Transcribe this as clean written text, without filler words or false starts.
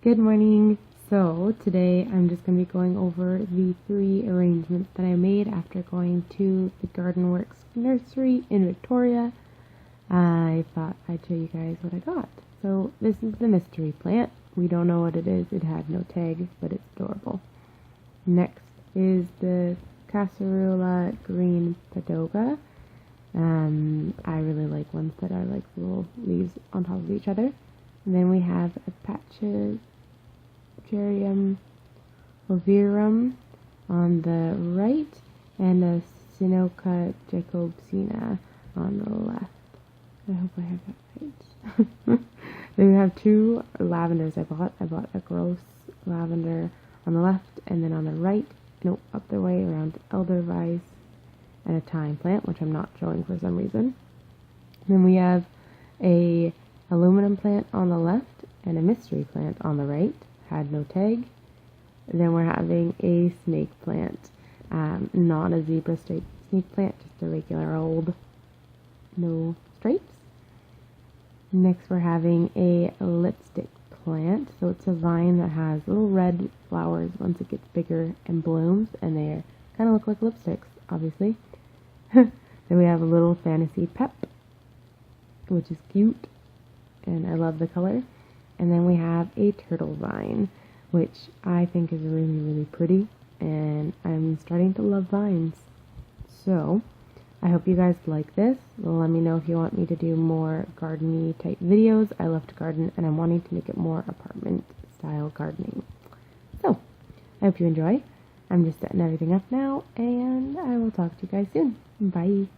Good morning. So today I'm just going to be going over the 3 arrangements that I made after going to the Garden Works nursery in Victoria. I thought I'd show you guys what I got. So this is the mystery plant. We don't know what it is. It had no tag, but it's adorable. Next is the Casserula Green Padoga. I really like ones that are like little leaves on top of each other. And then we have a Pachysarium ovirum on the right and a Sinoca jacobsina on the left. I hope I have that right. Then we have 2 lavenders I bought. I bought a gross lavender on the left and then on the right, up the way around Elderweiss and a thyme plant, which I'm not showing for some reason. Then we have a aluminum plant on the left and a mystery plant on the right. Had no tag. Then we're having a snake plant, not a zebra stripe snake plant, just a regular old, no stripes. Next we're having a lipstick plant. So it's a vine that has little red flowers once it gets bigger and blooms, and they kind of look like lipsticks, obviously. Then we have a little fantasy pep, which is cute, and I love the color. And then we have a turtle vine, which I think is really, really pretty, and I'm starting to love vines. So I hope you guys like this. Let me know if you want me to do more garden-y type videos. I love to garden, and I'm wanting to make it more apartment style gardening. So I hope you enjoy. I'm just setting everything up now, and I will talk to you guys soon. Bye.